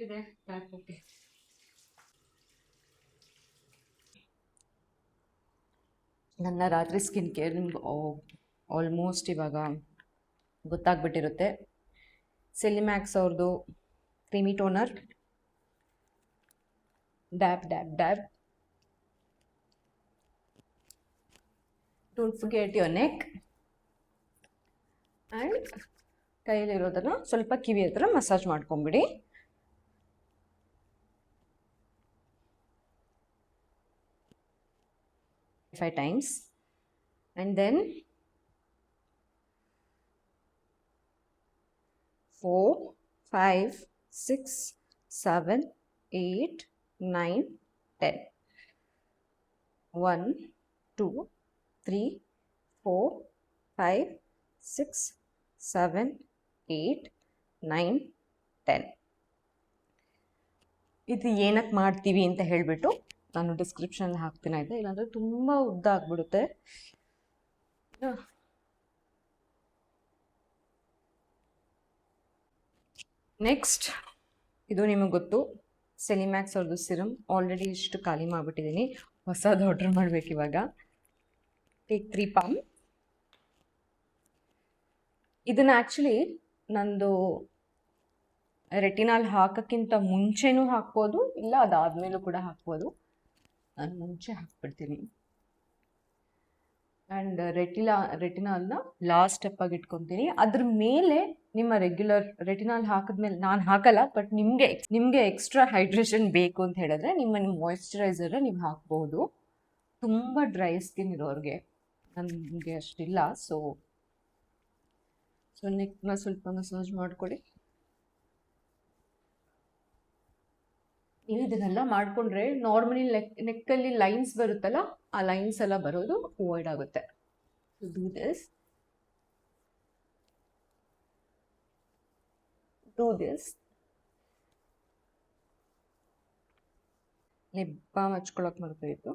ಇದೆ ಟ್ಯಾಪ್. ಓಕೆ, ನನ್ನ ರಾತ್ರಿ ಸ್ಕಿನ್ ಕೇರ್ ನಿಮ್ಗೆ ಆಲ್ಮೋಸ್ಟ್ ಇವಾಗ ಗೊತ್ತಾಗ್ಬಿಟ್ಟಿರುತ್ತೆ. ಸೆಲಿಮ್ಯಾಕ್ಸ್ ಅವ್ರದ್ದು creamy toner, dab dab dab. Don't forget your neck. And ಕೈಯಲ್ಲಿರೋದನ್ನು ಸ್ವಲ್ಪ ಕಿವಿ ಹತ್ರ ಮಸಾಜ್ ಮಾಡ್ಕೊಂಬಿಡಿ. Five times. And then 4, 5, 6, 7, 8, 9, 10. 1, 2, 3, 4, 5, 6, 7, 8, 9, 10. ಇದು ಏನಕ್ಕೆ ಮಾಡ್ತೀವಿ ಅಂತ ಹೇಳಿಬಿಟ್ಟು ನಾನು ಡಿಸ್ಕ್ರಿಪ್ಷನ್ ಹಾಕ್ತೀನಿ ಆಯಿತಾ, ಇಲ್ಲಾಂದರೆ ತುಂಬ ಉದ್ದ ಆಗಿಬಿಡುತ್ತೆ. ನೆಕ್ಸ್ಟ್, ಇದು ನಿಮಗೆ ಗೊತ್ತು, ಸೆಲಿಮ್ಯಾಕ್ಸ್ ಅವ್ರದ್ದು ಸಿರಮ್. ಆಲ್ರೆಡಿ ಇಷ್ಟು ಖಾಲಿ ಮಾಡಿಬಿಟ್ಟಿದ್ದೀನಿ, ಹೊಸದು ಆರ್ಡ್ರ್ ಮಾಡಬೇಕು ಇವಾಗ. Take 3 pump. ಇದನ್ನು ಆ್ಯಕ್ಚುಲಿ ನಂದು ರೆಟಿನಾಲ್ ಹಾಕೋಕ್ಕಿಂತ ಮುಂಚೆನೂ ಹಾಕ್ಬೋದು, ಇಲ್ಲ ಅದಾದಮೇಲೂ ಕೂಡ ಹಾಕ್ಬೋದು. ನಾನು ಮುಂಚೆ ಹಾಕ್ಬಿಡ್ತೀನಿ. ಆ್ಯಂಡ್ ರೆಟಿನಾಲ್ನ ಲಾಸ್ಟ್ ಸ್ಟೆಪ್ಪಾಗಿ ಇಟ್ಕೊತೀನಿ. ಅದ್ರ ಮೇಲೆ ನಿಮ್ಮ ರೆಗ್ಯುಲರ್ ರೆಟಿನಾಲ್ ಹಾಕಿದ್ಮೇಲೆ ನಾನು ಹಾಕಲ್ಲ, ಬಟ್ ನಿಮಗೆ ಎಕ್ಸ್ಟ್ರಾ ಹೈಡ್ರೇಷನ್ ಬೇಕು ಅಂತ ಹೇಳಿದ್ರೆ ನಿಮ್ಮ ಮಾಯಿಶ್ಚರೈಸರ್ನ ನೀವು ಹಾಕ್ಬೋದು. ತುಂಬ ಡ್ರೈ ಸ್ಕಿನ್ ಇರೋರಿಗೆ, ನನಗೆ ಅಷ್ಟಿಲ್ಲ. ಸೊ ನೆಕ್ನ ಸ್ವಲ್ಪ ಮಸಾಜ್ ಮಾಡ್ಕೊಳ್ಳಿ. ನೀವು ಇದನ್ನೆಲ್ಲ ಮಾಡಿಕೊಂಡ್ರೆ ನಾರ್ಮಲಿ ನೆಕ್ಕಲ್ಲಿ ಲೈನ್ಸ್ ಬರುತ್ತಲ್ಲ, ಆ ಲೈನ್ಸ್ ಎಲ್ಲ ಬರೋದು ಅವಾಯ್ಡ್ ಆಗುತ್ತೆ. Do this. ಲಿಪ್ ಬಾಮ್ ಹಚ್ಕೊಳಕ್ಕೆ ಮರ್ತಾಯಿತ್ತು.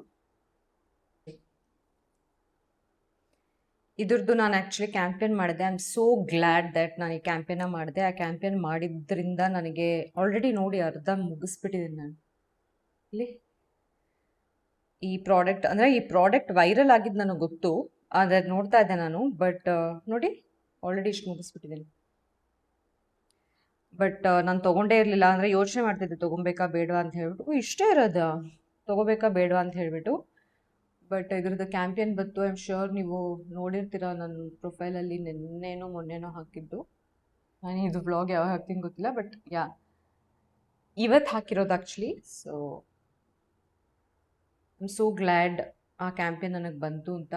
ಇದ್ರದ್ದು ನಾನು ಆ್ಯಕ್ಚುಲಿ ಕ್ಯಾಂಪೇನ್ ಮಾಡಿದೆ. I am so glad that ನಾನು ಈ ಕ್ಯಾಂಪೇನ ಮಾಡಿದೆ. ಆ ಕ್ಯಾಂಪೇನ್ ಮಾಡಿದ್ರಿಂದ ನನಗೆ ಆಲ್ರೆಡಿ ನೋಡಿ ಅರ್ಧ ಮುಗಿಸ್ಬಿಟ್ಟಿದ್ದೀನಿ ನಾನು. ಇಲ್ಲಿ ಈ ಪ್ರಾಡಕ್ಟ್ ವೈರಲ್ ಆಗಿದ್ದು ನನಗೆ ಗೊತ್ತು, ಆದರೆ ನೋಡ್ತಾ ಇದ್ದೆ ನಾನು. ಬಟ್ ನೋಡಿ ಆಲ್ರೆಡಿ ಇಷ್ಟು ಮುಗಿಸ್ಬಿಟ್ಟಿದ್ದೀನಿ. ಬಟ್ ನಾನು ತೊಗೊಂಡೇ ಇರಲಿಲ್ಲ, ಅಂದರೆ ಯೋಚನೆ ಮಾಡ್ತಿದ್ದೆ ತೊಗೊಬೇಕಾ ಬೇಡವಾ ಅಂತ ಹೇಳ್ಬಿಟ್ಟು. ಇಷ್ಟೇ ಇರೋದು, ತೊಗೋಬೇಕಾ ಬೇಡವಾ ಅಂತ ಹೇಳ್ಬಿಟ್ಟು. ಬಟ್ ಇದ್ರದ್ದು ಕ್ಯಾಂಪೇನ್ ಬಂತು. ಐ ಆಮ್ ಶ್ಯೂರ್ ನೀವು ನೋಡಿರ್ತೀರ ನನ್ನ ಪ್ರೊಫೈಲಲ್ಲಿ ನಿನ್ನೆನೋ ಮೊನ್ನೆನೋ ಹಾಕಿದ್ದು. ನಾನು ಇದು ವ್ಲಾಗ್ ಯಾವಾಗ ಹಾಕ್ತೀನಿ ಗೊತ್ತಿಲ್ಲ, ಬಟ್ ಇವತ್ತು ಹಾಕಿರೋದು actually. So I am so glad ಆ ಕ್ಯಾಂಪೇನ್ ನನಗೆ ಬಂತು ಅಂತ.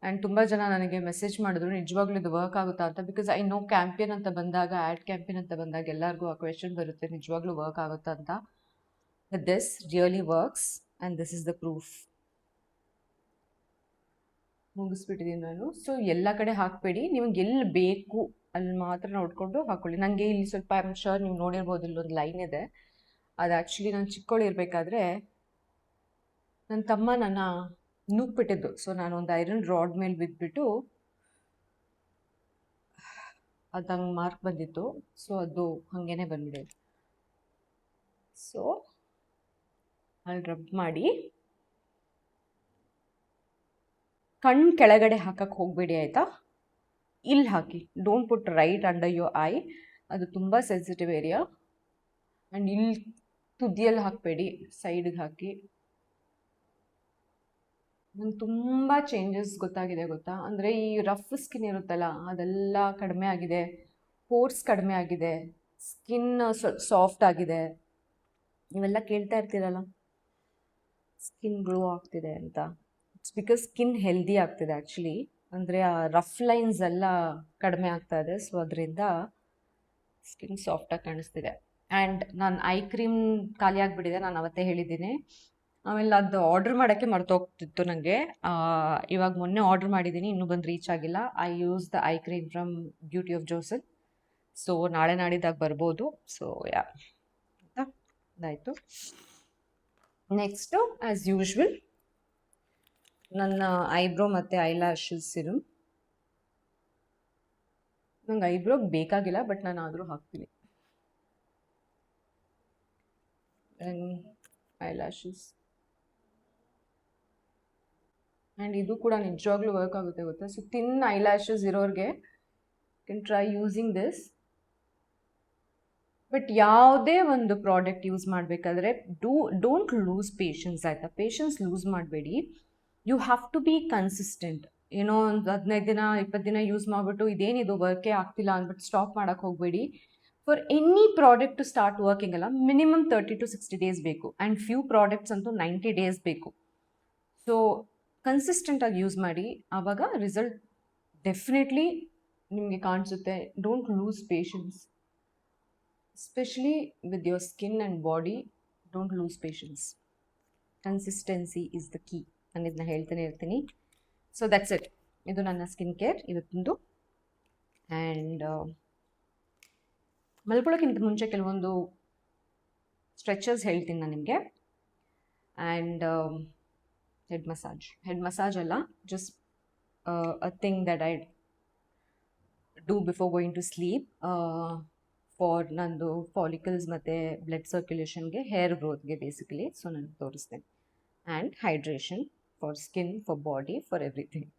ಆ್ಯಂಡ್ ತುಂಬ ಜನ ನನಗೆ ಮೆಸೇಜ್ ಮಾಡಿದ್ರು, ನಿಜವಾಗ್ಲೂ ಇದು ವರ್ಕ್ ಆಗುತ್ತಾ ಅಂತ. ಬಿಕಾಸ್ ಐ ನೋ ಕ್ಯಾಂಪೇನ್ ಅಂತ ಬಂದಾಗ, ಆ್ಯಡ್ ಕ್ಯಾಂಪೇನ್ ಅಂತ ಬಂದಾಗ ಎಲ್ಲರಿಗೂ ಆ ಕ್ವೆಶನ್ ಬರುತ್ತೆ, ನಿಜವಾಗ್ಲೂ ವರ್ಕ್ ಆಗುತ್ತಾ ಅಂತ. But this really works and this is the proof. ಮುಗಿಸ್ಬಿಟ್ಟಿದ್ದೀನಿ ನಾನು. ಸೊ ಎಲ್ಲ ಕಡೆ ಹಾಕಬೇಡಿ, ನಿಮಗೆ ಎಲ್ಲಿ ಬೇಕು ಅಲ್ಲಿ ಮಾತ್ರ ನೋಡಿಕೊಂಡು ಹಾಕ್ಕೊಳ್ಳಿ. ನನಗೆ ಇಲ್ಲಿ ಸ್ವಲ್ಪ ಐ ಆಮ್ ಶ್ಯೂರ್ ನೀವು ನೋಡಿರ್ಬೋದು, ಇಲ್ಲೊಂದು ಲೈನ್ ಇದೆ. ಅದು ಆ್ಯಕ್ಚುಲಿ ನಾನು ಚಿಕ್ಕವಳಿರ್ಬೇಕಾದ್ರೆ ನನ್ನ ತಮ್ಮ ನನ್ನ ನೂಕ್ಬಿಟ್ಟಿದ್ದು. ಸೊ ನಾನು ಒಂದು ಐರನ್ ರಾಡ್ ಮೇಲೆ ಬಿದ್ದುಬಿಟ್ಟು ಅದು ಹಂಗೆ ಮಾರ್ಕ್ ಬಂದಿತ್ತು. ಸೊ ಅದು ಹಾಗೇನೆ ಬಂದ್ಬಿಟ್ಟಿದೆ. ಸೊ ಅಲ್ಲಿ ರಬ್ ಮಾಡಿ, ಕಣ್ಣು ಕೆಳಗಡೆ ಹಾಕಕ್ಕೆ ಹೋಗಬೇಡಿ ಆಯಿತಾ. ಇಲ್ಲಿ ಹಾಕಿ, don't put right under your eye, ಅದು ತುಂಬ ಸೆನ್ಸಿಟಿವ್ ಏರಿಯಾ. ಆ್ಯಂಡ್ ಇಲ್ಲಿ ತುದಿಯಲ್ಲಿ ಹಾಕಬೇಡಿ, ಸೈಡಿಗೆ ಹಾಕಿ. ನಂಗೆ ತುಂಬ ಚೇಂಜಸ್ ಗೊತ್ತಾಗಿದೆ ಗೊತ್ತಾ. ಅಂದರೆ ಈ ರಫ್ ಸ್ಕಿನ್ ಇರುತ್ತಲ್ಲ ಅದೆಲ್ಲ ಕಡಿಮೆ ಆಗಿದೆ, ಪೋರ್ಸ್ ಕಡಿಮೆ ಆಗಿದೆ, ಸ್ಕಿನ್ ಸಾಫ್ಟ್ ಆಗಿದೆ. ನೀವೆಲ್ಲ ಕೇಳ್ತಾ ಇರ್ತೀರಲ್ಲ ಸ್ಕಿನ್ ಗ್ಲೋ ಆಗ್ತಿದೆ ಅಂತ. ಇಟ್ಸ್ ಬಿಕಾಸ್ ಸ್ಕಿನ್ ಹೆಲ್ದಿ ಆಗ್ತಿದೆ ಆ್ಯಕ್ಚುಲಿ. ಅಂದರೆ ಆ ರಫ್ ಲೈನ್ಸ್ ಎಲ್ಲ ಕಡಿಮೆ ಆಗ್ತಾ ಇದೆ. ಸೊ ಅದರಿಂದ ಸ್ಕಿನ್ ಸಾಫ್ಟಾಗಿ ಕಾಣಿಸ್ತಿದೆ. ಆ್ಯಂಡ್ ನಾನು ಐ ಕ್ರೀಮ್ ಖಾಲಿ ಆಗಿಬಿಟ್ಟಿದೆ, ನಾನು ಅವತ್ತೇ ಹೇಳಿದ್ದೀನಿ. ಆಮೇಲೆ ಅದು ಆರ್ಡ್ರ್ ಮಾಡೋಕ್ಕೆ ಮರ್ತೋಗ್ತಿತ್ತು ನನಗೆ. ಇವಾಗ ಮೊನ್ನೆ ಆರ್ಡ್ರ್ ಮಾಡಿದ್ದೀನಿ, ಇನ್ನೂ ಬಂದು ರೀಚ್ ಆಗಿಲ್ಲ. I use the eye cream from beauty of Joseon. So ನಾಳೆ ನಾಡಿದ್ದಾಗ ಬರ್ಬೋದು. ಸೊ ಯಾ ಅದಾಯಿತು. ನೆಕ್ಸ್ಟು ಆ್ಯಸ್ ಯೂಶ್ವಲ್ ನನ್ನ ಐಬ್ರೋ ಮತ್ತು ಐಲ್ಯಾಶಸ್ ಸಿರಮ್. ನಂಗೆ ಐಬ್ರೋಗೆ ಬೇಕಾಗಿಲ್ಲ, ಬಟ್ ನಾನು ಆದರೂ ಹಾಕ್ತೀನಿ. ಐಲ್ಯಾಶಸ್ ಆ್ಯಂಡ್ ಇದು ಕೂಡ ನಿಜವಾಗ್ಲೂ ವರ್ಕ್ ಆಗುತ್ತೆ ಗೊತ್ತಾ. ಸೊ ತಿನ್ ಐಲ್ಯಾಶಸ್ ಇರೋರಿಗೆ can try using this. But ಯಾವುದೇ ಒಂದು ಪ್ರಾಡಕ್ಟ್ ಯೂಸ್ ಮಾಡಬೇಕಾದ್ರೆ ಡೋಂಟ್ ಲೂಸ್ ಪೇಷನ್ಸ್, ಆಯಿತಾ. ಪೇಷನ್ಸ್ ಲೂಸ್ ಮಾಡಬೇಡಿ. You have to be consistent. ಏನೋ ಒಂದು 15 ದಿನ 20 ದಿನ ಯೂಸ್ ಮಾಡಿಬಿಟ್ಟು ಇದೇನಿದು ವರ್ಕೇ ಆಗ್ತಿಲ್ಲ ಅಂದ್ಬಿಟ್ಟು ಸ್ಟಾಪ್ ಮಾಡೋಕ್ಕೆ ಹೋಗಬೇಡಿ. For any product to start working ಅಲ್ಲ ಮಿನಿಮಮ್ 30 to 60 days ಬೇಕು. ಆ್ಯಂಡ್ ಫ್ಯೂ ಪ್ರಾಡಕ್ಟ್ಸ್ ಅಂತೂ 90 days ಬೇಕು. ಸೊ ಕನ್ಸಿಸ್ಟೆಂಟಾಗಿ ಯೂಸ್ ಮಾಡಿ, ಆವಾಗ ರಿಸಲ್ಟ್ ಡೆಫಿನೆಟ್ಲಿ ನಿಮಗೆ ಕಾಣಿಸುತ್ತೆ. Don't lose patience, especially with your skin and body. Don't lose patience. Consistency is the key. ನಾನು ಇದನ್ನ ಹೇಳ್ತಾನೆ ಇರ್ತೀನಿ. So that's it. ಇದು ನನ್ನ ಸ್ಕಿನ್ ಕೇರ್ ಇವತ್ತಿಂದು. ಆ್ಯಂಡ್ ಮಲ್ಕೊಳ್ಳೋಕ್ಕಿಂತ ಮುಂಚೆ ಕೆಲವೊಂದು ಸ್ಟ್ರೆಚಸ್ ಹೇಳ್ತೀನಿ ನಾನು ನಿಮಗೆ. ಆ್ಯಂಡ್ ಹೆಡ್ ಮಸಾಜ್ ಅಲ್ಲ, just a thing that I do before going to sleep for ನಂದು ಫಾಲಿಕಲ್ಸ್ ಮತ್ತು ಬ್ಲಡ್ ಸರ್ಕ್ಯುಲೇಷನ್ಗೆ, ಹೇರ್ ಗ್ರೋತ್ಗೆ ಬೇಸಿಕಲಿ. ಸೊ ನಾನು ತೋರಿಸ್ತೇನೆ. And hydration for skin, for body, for everything.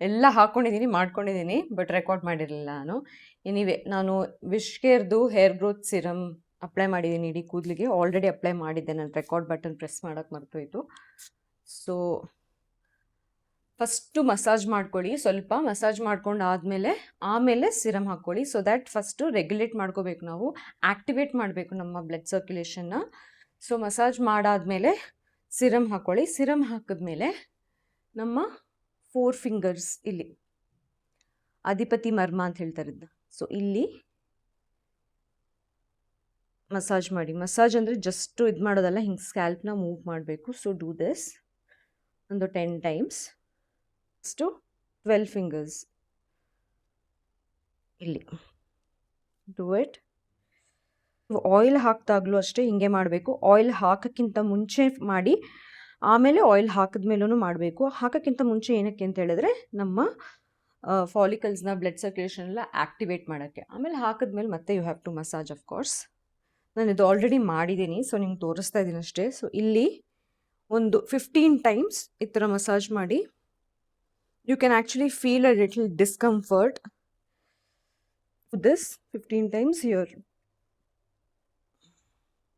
ಎಲ್ಲ ಹಾಕ್ಕೊಂಡಿದ್ದೀನಿ, ಮಾಡ್ಕೊಂಡಿದ್ದೀನಿ, ಬಟ್ ರೆಕಾರ್ಡ್ ಮಾಡಿರಲಿಲ್ಲ ನಾನು. ಎನಿವೆ ನಾನು ವಿಶ್ಕೇರ್ದು ಹೇರ್ ಗ್ರೋತ್ ಸಿರಮ್ ಅಪ್ಲೈ ಮಾಡಿದ್ದೀನಿ ಇಡೀ ಕೂದಲಿಗೆ. ಆಲ್ರೆಡಿ ಅಪ್ಲೈ ಮಾಡಿದ್ದೆ, ನಾನು ರೆಕಾರ್ಡ್ ಬಟನ್ ಪ್ರೆಸ್ ಮಾಡೋಕ್ಕೆ ಮರ್ತೋಯ್ತು. ಸೊ ಫಸ್ಟು ಮಸಾಜ್ ಮಾಡ್ಕೊಳ್ಳಿ, ಸ್ವಲ್ಪ ಮಸಾಜ್ ಮಾಡ್ಕೊಂಡು ಆಮೇಲೆ ಸಿರಮ್ ಹಾಕ್ಕೊಳ್ಳಿ. ಸೊ ದ್ಯಾಟ್ ಫಸ್ಟು ರೆಗ್ಯುಲೇಟ್ ಮಾಡ್ಕೋಬೇಕು, ನಾವು ಆ್ಯಕ್ಟಿವೇಟ್ ಮಾಡಬೇಕು ನಮ್ಮ ಬ್ಲಡ್ ಸರ್ಕ್ಯುಲೇಷನ್ನ. ಸೊ ಮಸಾಜ್ ಮಾಡಾದಮೇಲೆ ಸಿರಮ್ ಹಾಕ್ಕೊಳ್ಳಿ. ಸಿರಮ್ ಹಾಕಿದ್ಮೇಲೆ ನಮ್ಮ 4 ಫಿಂಗರ್ಸ್ ಇಲ್ಲಿ ಅಧಿಪತಿ ಮರ್ಮ ಅಂತ ಹೇಳ್ತಾರೆ ಇದನ್ನ. ಸೊ ಇಲ್ಲಿ ಮಸಾಜ್ ಮಾಡಿ. ಮಸಾಜ್ ಅಂದರೆ ಜಸ್ಟು ಇದು ಮಾಡೋದಲ್ಲ, ಹಿಂಗೆ ಸ್ಕ್ಯಾಲ್ಪ್ನ ಮೂವ್ ಮಾಡಬೇಕು. ಸೊ ಡೂ ದಿಸ್ ಒಂದು 10 times. ನೆಕ್ಸ್ಟು 12 ಫಿಂಗರ್ಸ್ ಇಲ್ಲಿ ಡೂ ಇಟ್. ಆಯಿಲ್ ಹಾಕ್ದಾಗಲೂ ಅಷ್ಟೇ ಹಿಂಗೆ ಮಾಡಬೇಕು. ಆಯಿಲ್ ಹಾಕೋಕ್ಕಿಂತ ಮುಂಚೆ ಮಾಡಿ, ಆಮೇಲೆ ಆಯಿಲ್ ಹಾಕಿದ್ಮೇಲೂ ಮಾಡಬೇಕು. ಹಾಕೋಕ್ಕಿಂತ ಮುಂಚೆ ಏನಕ್ಕೆ ಅಂತ ಹೇಳಿದ್ರೆ ನಮ್ಮ ಫಾಲಿಕಲ್ಸ್ನ ಬ್ಲಡ್ ಸರ್ಕ್ಯುಲೇಷನ್ ಎಲ್ಲ ಆ್ಯಕ್ಟಿವೇಟ್ ಮಾಡೋಕ್ಕೆ. ಆಮೇಲೆ ಹಾಕಿದ್ಮೇಲೆ ಮತ್ತೆ you have to massage of course. ನಾನು ಇದು ಆಲ್ರೆಡಿ ಮಾಡಿದ್ದೀನಿ, ಸೊ ನಿಮ್ಗೆ ತೋರಿಸ್ತಾ ಇದ್ದೀನಿ ಅಷ್ಟೇ. ಸೊ ಇಲ್ಲಿ ಒಂದು 15 times ಈ ಥರ ಮಸಾಜ್ ಮಾಡಿ. You can actually feel a little discomfort. This 15 times here.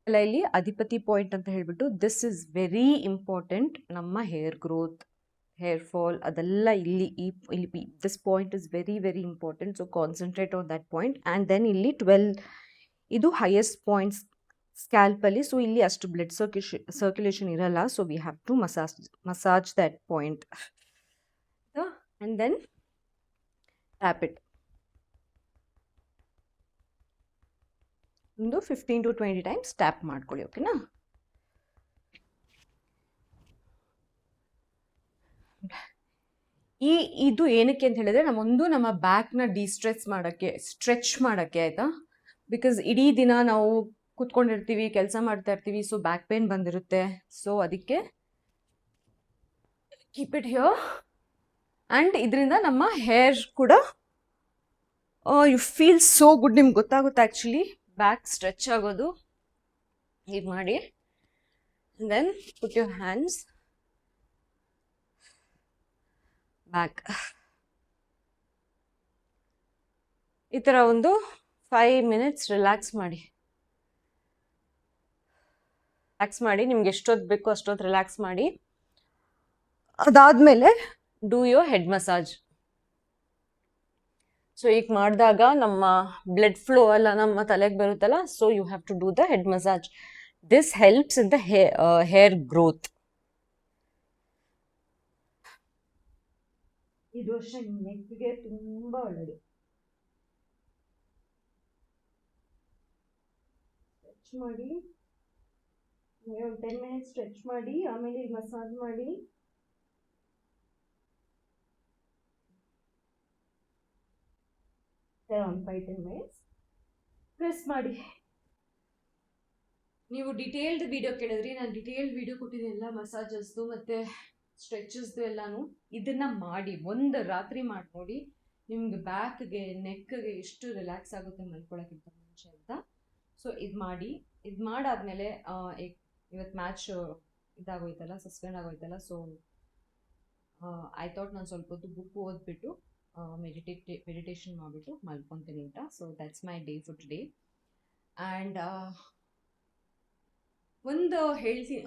ಇಲ್ಲಿ ಅಧಿಪತಿ ಪಾಯಿಂಟ್ ಅಂತ ಹೇಳ್ಬಿಟ್ಟು, ದಿಸ್ ಇಸ್ ವೆರಿ ಇಂಪಾರ್ಟೆಂಟ್. ನಮ್ಮ ಹೇರ್ ಗ್ರೋತ್, ಹೇರ್ ಫಾಲ್ ಅದೆಲ್ಲ ಇಲ್ಲಿ this point is very very important. So concentrate on that point. And then ಇಲ್ಲಿ 12 ಇದು highest points ಸ್ಕ್ಯಾಲ್ಪಲ್ಲಿ. ಸೊ ಇಲ್ಲಿ ಅಷ್ಟು ಬ್ಲಡ್ ಸರ್ಕ್ಯುಲೇಷನ್ ಇರಲ್ಲ. So we have to massage that point. And then tap it. ಒಂದು 15 to 20 times tap ಮಾಡ್ಕೊಳ್ಳಿ, ಓಕೆನಾ. ಇದು ಏನಕ್ಕೆ ಅಂತ ಹೇಳಿದ್ರೆ, ನಮ್ಮ ಬ್ಯಾಕ್ನ ಸ್ಟ್ರೆಚ್ ಮಾಡೋಕ್ಕೆ ಆಯಿತಾ. ಬಿಕಾಸ್ ಇಡೀ ದಿನ ನಾವು ಕೂತ್ಕೊಂಡಿರ್ತೀವಿ, ಕೆಲಸ ಮಾಡ್ತಾ ಇರ್ತೀವಿ. ಸೊ ಬ್ಯಾಕ್ ಪೇನ್ ಬಂದಿರುತ್ತೆ. ಸೊ ಅದಕ್ಕೆ ಕೀಪ್ ಇಟ್ ಹಿಯರ್. ಆ್ಯಂಡ್ ಇದರಿಂದ ನಮ್ಮ ಹೇರ್ ಕೂಡ ಯು ಫೀಲ್ ಸೋ ಗುಡ್. ನಿಮ್ಗೆ ಗೊತ್ತಾಗುತ್ತೆ ಆ್ಯಕ್ಚುಲಿ ಬ್ಯಾಕ್ ಸ್ಟ್ರೆಚ್ ಆಗೋದು. ಹೀಗೆ ಮಾಡಿ. Then put your hands back. ಈ ಥರ ಒಂದು 5 minutes ರಿಲ್ಯಾಕ್ಸ್ ಮಾಡಿ. ರಿಲ್ಯಾಕ್ಸ್ ಮಾಡಿ, ನಿಮ್ಗೆ ಎಷ್ಟೊತ್ತು ಬೇಕೋ ಅಷ್ಟೊತ್ತು ರಿಲ್ಯಾಕ್ಸ್ ಮಾಡಿ. ಅದಾದಮೇಲೆ do your head massage. So ಈಗ ಮಾಡಿದಾಗ ನಮ್ಮ ಬ್ಲಡ್ ಫ್ಲೋ ಎಲ್ಲ ನಮ್ಮ ತಲೆಗೆ ಬರುತ್ತಲ್ಲ, so you have to do the head massage. This helps in the hair growth. ಇದು ಅಷ್ಟೇ ನೆಕ್ಗೆ ತುಂಬ ಒಳ್ಳೆಯದು. ಸ್ಟ್ರೆಚ್ ಮಾಡಿ, ಒಂದು 10 ಮಿನಿಟ್ಸ್ ಸ್ಟ್ರೆಚ್ ಮಾಡಿ, ಆಮೇಲೆ ಮಸಾಜ್ ಮಾಡಿ. ಒಂದು 5-10 ಮಿನಿಟ್ಸ್ ಪ್ರೆಸ್ ಮಾಡಿ. ನೀವು ಡಿಟೇಲ್ಡ್ ವಿಡಿಯೋ ಕೇಳಿದ್ರಿ, ನಾನು ಡಿಟೇಲ್ಡ್ ವಿಡಿಯೋ ಕೊಟ್ಟಿದ್ದೀನಿ ಎಲ್ಲ ಮಸಾಜಸ್ದು ಮತ್ತು ಸ್ಟ್ರೆಚಸ್ದು ಎಲ್ಲಾನು. ಇದನ್ನು ಮಾಡಿ, ಒಂದು ರಾತ್ರಿ ಮಾಡಿ ನೋಡಿ, ನಿಮ್ಗೆ ಬ್ಯಾಕ್ಗೆ ನೆಕ್ಗೆ ಎಷ್ಟು ರಿಲ್ಯಾಕ್ಸ್ ಆಗುತ್ತೆ ಮಲ್ಕೊಳ್ಳೋಕ್ಕಿಂತ ಮುಂಚೆ ಅಂತ. ಸೊ ಇದು ಮಾಡಿ, ಇದು ಮಾಡಾದ್ಮೇಲೆ ಇವತ್ತು ಮ್ಯಾಚ್ ಇದಾಗೋಯ್ತಲ್ಲ, ಸಸ್ಪೆಂಡ್ ಆಗೋಯ್ತಲ್ಲ. ಸೊ ಐ ಥಾಟ್ ನಾನು ಸ್ವಲ್ಪ ಹೊತ್ತು ಬುಕ್ ಓದ್ಬಿಟ್ಟು ಮೆಡಿಟೇಷನ್ ಮಾಡಿಬಿಟ್ಟು ಮಲ್ಕೊತೀನಿ ಅಂತ. So that's my day for today. And ಒಂದು ಹೇಳ್ತೀನಿ,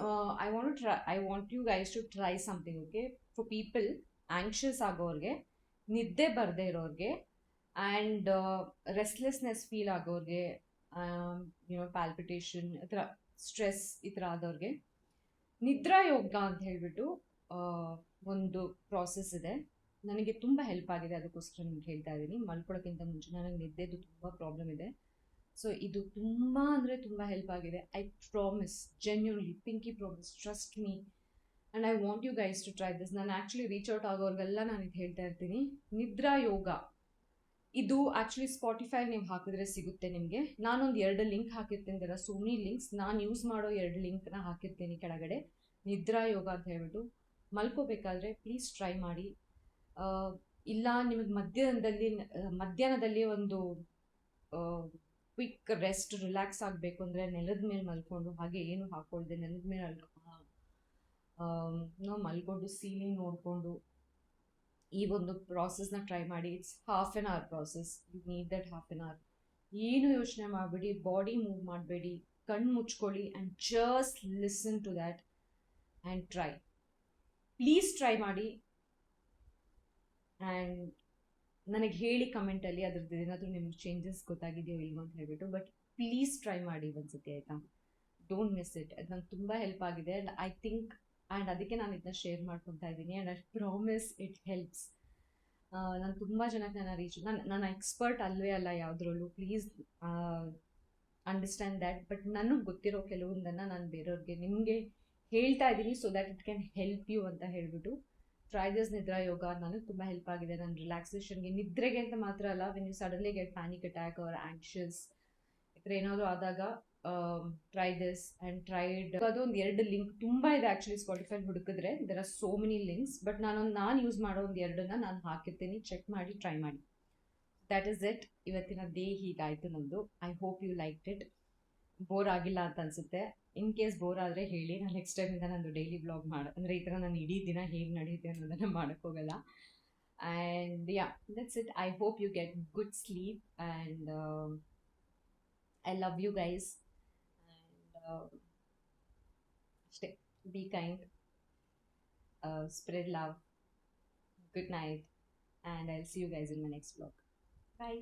I want you guys to try something, okay? For people anxious ಆಗೋರಿಗೆ, ನಿದ್ದೆ ಬರದೇ ಇರೋರಿಗೆ, ಆ್ಯಂಡ್ ರೆಸ್ಟ್ಲೆಸ್ನೆಸ್ ಫೀಲ್ ಆಗೋರಿಗೆ, ಪ್ಯಾಲ್ಪಿಟೇಷನ್ ಈ ಥರ ಸ್ಟ್ರೆಸ್ ಈ ಥರ ಆದವ್ರಿಗೆ ನಿದ್ರಾ ಯೋಗ ಅಂತ ಹೇಳಿಬಿಟ್ಟು ಒಂದು ಪ್ರಾಸೆಸ್ ಇದೆ. ನನಗೆ ತುಂಬ ಹೆಲ್ಪ್ ಆಗಿದೆ, ಅದಕ್ಕೋಸ್ಕರ ನಿಮ್ಗೆ ಹೇಳ್ತಾ ಇದ್ದೀನಿ. ಮಲ್ಕೊಳ್ಳೋಕ್ಕಿಂತ ಮುಂಚೆ ನನಗೆ ನಿದ್ದೆದು ತುಂಬ ಪ್ರಾಬ್ಲಮ್ ಇದೆ. ಸೊ ಇದು ತುಂಬ ಅಂದರೆ ತುಂಬ ಹೆಲ್ಪ್ ಆಗಿದೆ. I promise, genuinely, pinky promise, trust me. And I want you guys to try this. ನಾನು ಆ್ಯಕ್ಚುಲಿ ರೀಚ್ ಔಟ್ ಆಗೋರಿಗೆಲ್ಲ ನಾನು ಇದು ಹೇಳ್ತಾ ಇರ್ತೀನಿ. ನಿದ್ರಾ ಯೋಗ ಇದು ಆ್ಯಕ್ಚುಲಿ ಸ್ಪಾಟಿಫೈ ನೀವು ಹಾಕಿದ್ರೆ ಸಿಗುತ್ತೆ ನಿಮಗೆ. ನಾನೊಂದು 2 ಲಿಂಕ್ ಹಾಕಿರ್ತೀನಿ, ದರ ಸೋ ಮೆನಿ ಲಿಂಕ್ಸ್. ನಾನು ಯೂಸ್ ಮಾಡೋ 2 ಲಿಂಕ್ನ ಹಾಕಿರ್ತೀನಿ ಕೆಳಗಡೆ. ನಿದ್ರಾ ಯೋಗ ಅಂತ ಹೇಳ್ಬಿಟ್ಟು ಮಲ್ಕೋಬೇಕಾದ್ರೆ ಪ್ಲೀಸ್ ಟ್ರೈ ಮಾಡಿ. ಇಲ್ಲ ನಿಮಗೆ ಮಧ್ಯಾಹ್ನದಲ್ಲಿ ಒಂದು ಕ್ವಿಕ್ ರೆಸ್ಟ್, ರಿಲ್ಯಾಕ್ಸ್ ಆಗಬೇಕು ಅಂದರೆ ನೆಲದ ಮೇಲೆ ಮಲ್ಕೊಂಡು, ಹಾಗೆ ಏನು ಹಾಕ್ಕೊಳ್ದೆ ನೆಲದ ಮೇಲೆ ನಾವು ಮಲ್ಕೊಂಡು ಸೀಲಿಂಗ್ ನೋಡಿಕೊಂಡು ಈ ಒಂದು ಪ್ರಾಸೆಸ್ನ ಟ್ರೈ ಮಾಡಿ. It's half an hour process. You need that half an hour. ಏನು ಯೋಚನೆ ಮಾಡಬೇಡಿ, ಬಾಡಿ ಮೂವ್ ಮಾಡಬೇಡಿ, ಕಣ್ಣು ಮುಚ್ಕೊಳ್ಳಿ and just listen to that and try. Please try ಮಾಡಿ. ಆ್ಯಂಡ್ ನನಗೆ ಹೇಳಿ ಕಮೆಂಟಲ್ಲಿ ಅದ್ರದ್ದು ಏನಾದರೂ ನಿಮ್ಗೆ ಚೇಂಜಸ್ ಗೊತ್ತಾಗಿದೆಯೋ ಇಲ್ವೋ ಅಂತ ಹೇಳ್ಬಿಟ್ಟು. ಬಟ್ ಪ್ಲೀಸ್ ಟ್ರೈ ಮಾಡಿ ಒಂದ್ಸತಿ, ಆಯಿತಾ? Don't miss it. ಅದು ನಂಗೆ ತುಂಬ ಹೆಲ್ಪ್ ಆಗಿದೆ. ಆ್ಯಂಡ್ ಐ ಥಿಂಕ್, ಆ್ಯಂಡ್ ಅದಕ್ಕೆ ನಾನು ಇದನ್ನ ಶೇರ್ ಮಾಡ್ಕೊತಾ ಇದ್ದೀನಿ. And I promise it helps. ನಾನು ತುಂಬ ಜನಕ್ಕೆ ನಾನು ಎಕ್ಸ್ಪರ್ಟ್ ಅಲ್ವೇ ಅಲ್ಲ ಯಾವುದ್ರಲ್ಲೂ. Please understand that. ಬಟ್ ನನಗೆ ಗೊತ್ತಿರೋ ಕೆಲವೊಂದನ್ನು ನಾನು ಬೇರೆಯವ್ರಿಗೆ ನಿಮಗೆ ಹೇಳ್ತಾ ಇದ್ದೀನಿ, so that it can help you ಅಂತ ಹೇಳ್ಬಿಟ್ಟು. ಟ್ರೈ ದಿಸ್ ನಿದ್ರಾ ಯೋಗ. ನನಗೆ ತುಂಬ ಹೆಲ್ಪ್ ಆಗಿದೆ ನನ್ನ ರಿಲ್ಯಾಕ್ಸೇಷನ್ಗೆ, ನಿದ್ರೆಗೆ ಅಂತ ಮಾತ್ರ ಅಲ್ಲ. When you suddenly get panic attack or anxious ಈ ಥರ ಏನಾದರೂ ಆದಾಗ ಟ್ರೈ ದಿಸ್. ಆ್ಯಂಡ್ ಟ್ರೈಡ್ ಅದೊಂದು 2 ಲಿಂಕ್ ತುಂಬ ಇದೆ ಆ್ಯಕ್ಚುಲಿ. ಸ್ಪಾಟಿಫೈ ಹುಡುಕಿದ್ರೆ there are so many links. But ನಾನು ಯೂಸ್ ಮಾಡೋ ಒಂದು 2ನ್ನ ನಾನು ಹಾಕಿರ್ತೀನಿ, ಚೆಕ್ ಮಾಡಿ, ಟ್ರೈ ಮಾಡಿ. That is it. ಇವತ್ತಿನ ಡೇ ಹೀಗಾಯಿತು ನಮ್ಮದು. I hope you liked it. Bore ಆಗಿಲ್ಲ ಅಂತ ಅನಿಸುತ್ತೆ. ಇನ್ ಕೇಸ್ ಬೋರ್ ಆದರೆ ಹೇಳಿ, ನಾನು ನೆಕ್ಸ್ಟ್ ಟೈಮಿಂದ ನಂದು ಡೈಲಿ ಬ್ಲಾಗ್ ಅಂದರೆ ಈ ಥರ ನಾನು ಇಡೀ ದಿನ ಹೇಗೆ ನಡೆಯುತ್ತೆ ಅನ್ನೋದನ್ನು ಮಾಡೋಕ್ಕೋಗಲ್ಲ. And yeah, that's it. I hope you get good sleep and I love you guys. And ಅಷ್ಟೇ, be kind, spread love, good night, and I will see you guys in my next blog. Bye.